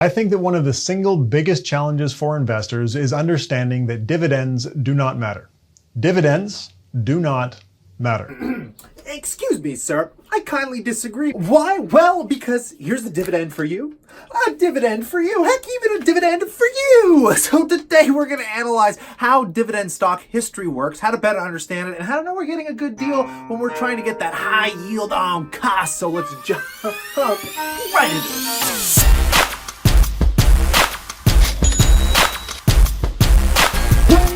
I think that one of the single biggest challenges for investors is understanding that dividends do not matter. Dividends do not matter. Excuse me, sir. I kindly disagree. Why? Well, because here's the dividend for you, a dividend for you, heck, even a dividend for you. So today we're going to analyze how dividend stock history works, how to better understand it, and how to know we're getting a good deal when we're trying to get that high yield on cost. So let's jump right into it.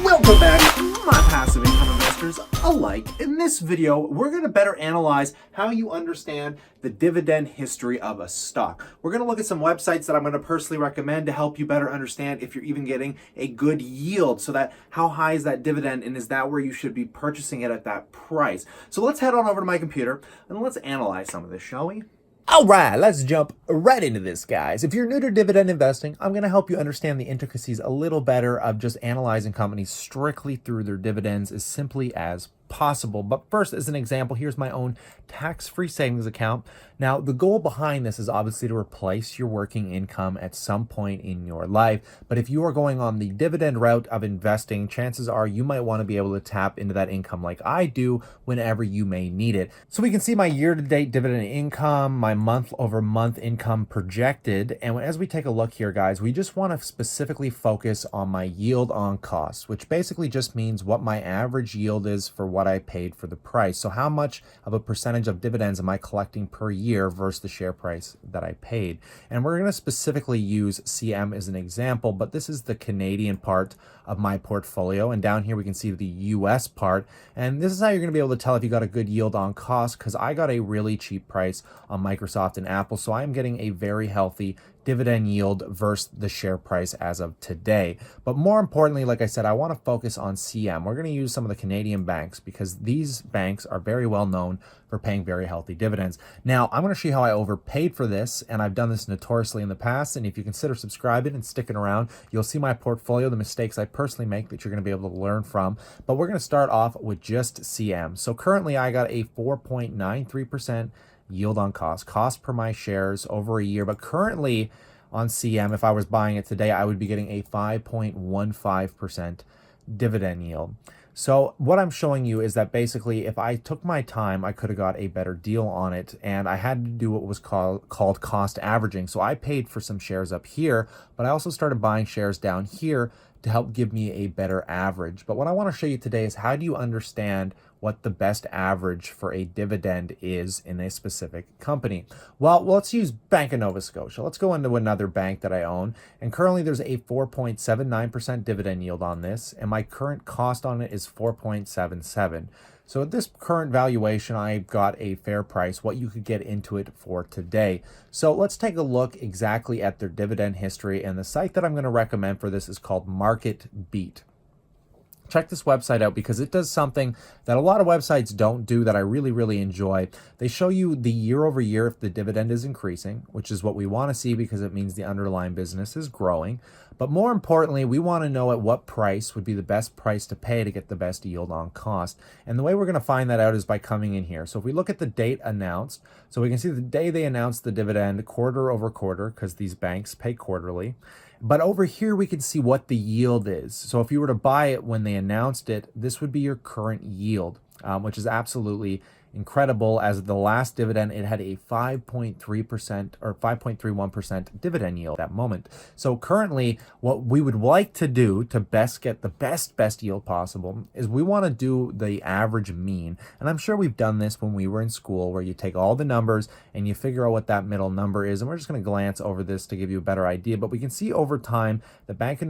Welcome back, my passive income investors alike. In this video, we're going to better analyze how you understand the dividend history of a stock. We're going to look at some websites that I'm going to personally recommend to help you better understand if you're even getting a good yield. So that how high is that dividend, and is that where you should be purchasing it at that price? So let's head on over to my computer and let's analyze some of this, shall we? All right, let's jump right into this, guys. If you're new to dividend investing, I'm going to help you understand the intricacies a little better of just analyzing companies strictly through their dividends as simply as possible. But first, as an example, here's my own tax-free savings account. Now, the goal behind this is obviously to replace your working income at some point in your life. But if you are going on the dividend route of investing, chances are you might want to be able to tap into that income like I do whenever you may need it. So we can see my year-to-date dividend income, my month-over-month income projected. And as we take a look here, guys, we just want to specifically focus on my yield on cost, which basically just means what my average yield is for what I paid for the price. So how much of a percentage of dividends am I collecting per year versus the share price that I paid? And we're going to specifically use CM as an example, but this is the Canadian part of my portfolio. And down here we can see the US part. And this is how you're going to be able to tell if you got a good yield on cost, because I got a really cheap price on Microsoft and Apple. So I'm getting a very healthy dividend yield versus the share price as of today. But more importantly, like I said, I want to focus on CM. We're going to use some of the Canadian banks because these banks are very well known for paying very healthy dividends. Now, I'm going to show you how I overpaid for this, and I've done this notoriously in the past. And if you consider subscribing and sticking around, you'll see my portfolio, the mistakes I personally make that you're going to be able to learn from. But we're going to start off with just CM. So currently I got a 4.93% yield on cost per my shares over a year. But currently on CM, if I was buying it today, I would be getting a 5.15% dividend yield. So what I'm showing you is that basically if I took my time, I could have got a better deal on it, and I had to do what was called cost averaging. So I paid for some shares up here, but I also started buying shares down here to help give me a better average. But what I want to show you today is how do you understand what the best average for a dividend is in a specific company. Well, let's use Bank of Nova Scotia. Let's go into another bank that I own. And currently there's a 4.79% dividend yield on this. And my current cost on it is 4.77. So at this current valuation, I got a fair price, what you could get into it for today. So let's take a look exactly at their dividend history. And the site that I'm going to recommend for this is called Market Beat. Check this website out because it does something that a lot of websites don't do that I really, really enjoy. They show you the year over year if the dividend is increasing, which is what we want to see because it means the underlying business is growing. But more importantly, we want to know at what price would be the best price to pay to get the best yield on cost. And the way we're going to find that out is by coming in here. So if we look at the date announced, so we can see the day they announced the dividend quarter over quarter, because these banks pay quarterly. But over here, we can see what the yield is. So if you were to buy it when they announced it, this would be your current yield, which is absolutely incredible. As the last dividend, it had a 5.3% or 5.31% dividend yield at that moment. So currently, what we would like to do to best get the best yield possible is we want to do the average mean. And I'm sure we've done this when we were in school, where you take all the numbers and you figure out what that middle number is. And we're just going to glance over this to give you a better idea. But we can see over time, the Bank of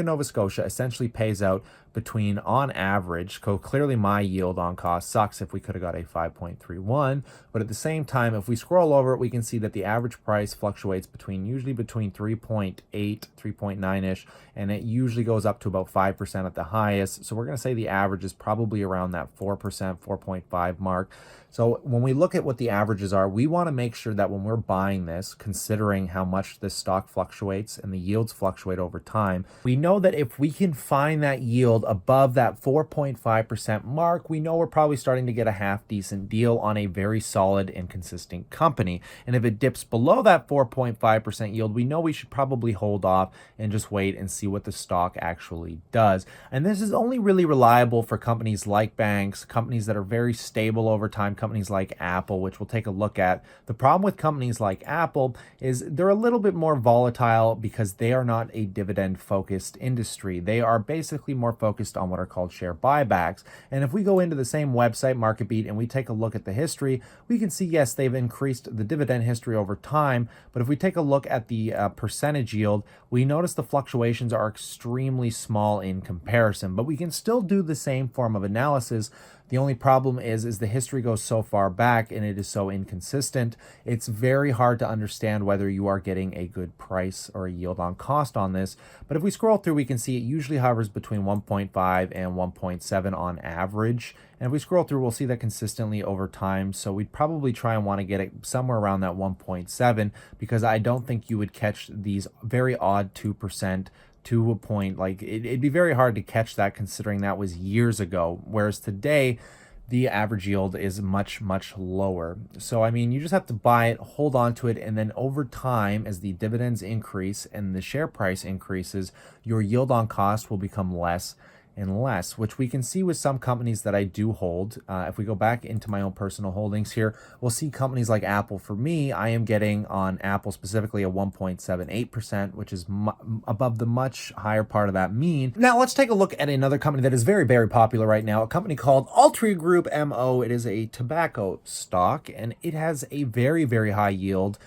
Nova Scotia essentially pays out between, on average, clearly my yield on cost sucks if we could have got a 5.31, but at the same time, if we scroll over it, we can see that the average price fluctuates usually between 3.8, 3.9-ish, and it usually goes up to about 5% at the highest. So we're going to say the average is probably around that 4%, 4.5 mark. So when we look at what the averages are, we want to make sure that when we're buying this, considering how much this stock fluctuates and the yields fluctuate over time, we know that if we can find that yield above that 4.5% mark, we know we're probably starting to get a a half decent deal on a very solid and consistent company. And if it dips below that 4.5% yield, we know we should probably hold off and just wait and see what the stock actually does. And this is only really reliable for companies like banks, companies that are very stable over time, companies like Apple, which we'll take a look at. The problem with companies like Apple is they're a little bit more volatile because they are not a dividend focused industry. They are basically more focused on what are called share buybacks. And if we go into the same website, MarketBeat, and we take a look at the history, we can see, yes, they've increased the dividend history over time. But if we take a look at the percentage yield, we notice the fluctuations are extremely small in comparison. But we can still do the same form of analysis. The only problem is the history goes so far back and it is so inconsistent. It's very hard to understand whether you are getting a good price or a yield on cost on this. But if we scroll through, we can see it usually hovers between 1.5 and 1.7 on average. And if we scroll through, we'll see that consistently over time. So we'd probably try and want to get it somewhere around that 1.7 because I don't think you would catch these very odd 2% to a point. Like it'd be very hard to catch that considering that was years ago, whereas today the average yield is much lower. So I mean, you just have to buy it, hold on to it, and then over time, as the dividends increase and the share price increases, your yield on cost will become less and less, which we can see with some companies that I do hold. If we go back into my own personal holdings here, we'll see companies like Apple. For me, I am getting on Apple specifically a 1.78%, which is above the much higher part of that mean. Now let's take a look at another company that is very popular right now, a company called Altria Group MO. It is a tobacco stock and it has a very high yield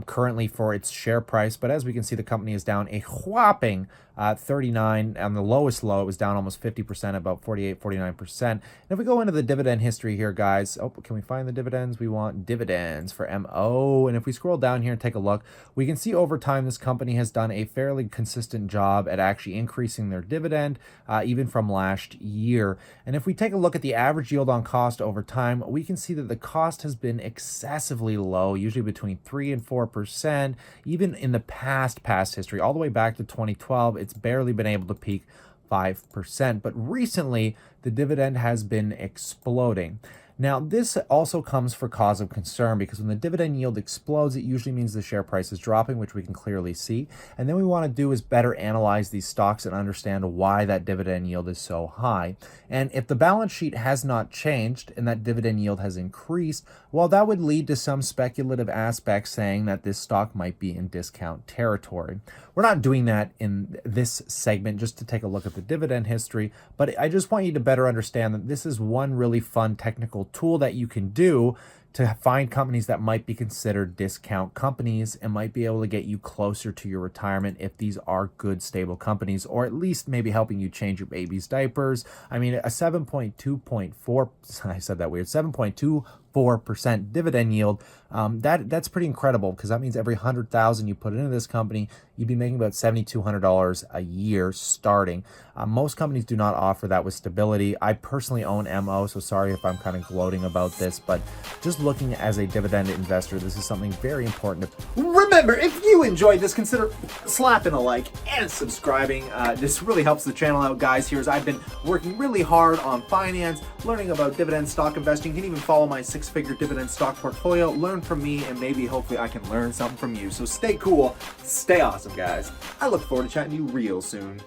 currently for its share price. But as we can see, the company is down a whopping 39. On the lowest low, it was down almost 50%, about 48-49%. And if we go into the dividend history here, guys, can we find the dividends? We want dividends for MO. And if we scroll down here and take a look, we can see over time this company has done a fairly consistent job at actually increasing their dividend, even from last year. And if we take a look at the average yield on cost over time, we can see that the cost has been excessively low, usually between 3 and 4%. Even in the past history, all the way back to 2012, it's barely been able to peak 5%. But recently, the dividend has been exploding. Now, this also comes for cause of concern because when the dividend yield explodes, it usually means the share price is dropping, which we can clearly see. And then we want to do is better analyze these stocks and understand why that dividend yield is so high. And if the balance sheet has not changed and that dividend yield has increased, well, that would lead to some speculative aspects saying that this stock might be in discount territory. We're not doing that in this segment just to take a look at the dividend history, but I just want you to better understand that this is one really fun technical tool that you can do to find companies that might be considered discount companies and might be able to get you closer to your retirement if these are good, stable companies, or at least maybe helping you change your baby's diapers. I mean, a 7.2.4, I said that weird, 7.24% dividend yield, that's pretty incredible because that means every $100,000 you put into this company, you'd be making about $7,200 a year starting. Most companies do not offer that with stability. I personally own MO, so sorry if I'm kind of gloating about this, but just looking as a dividend investor, this is something very important. Remember, if you enjoyed this, consider slapping a like and subscribing. This really helps the channel out, guys. Here, as I've been working really hard on finance, learning about dividend stock investing. You can even follow my 6-figure dividend stock portfolio, learn from me, and maybe hopefully I can learn something from you. So stay cool, stay awesome, guys. I look forward to chatting to you real soon.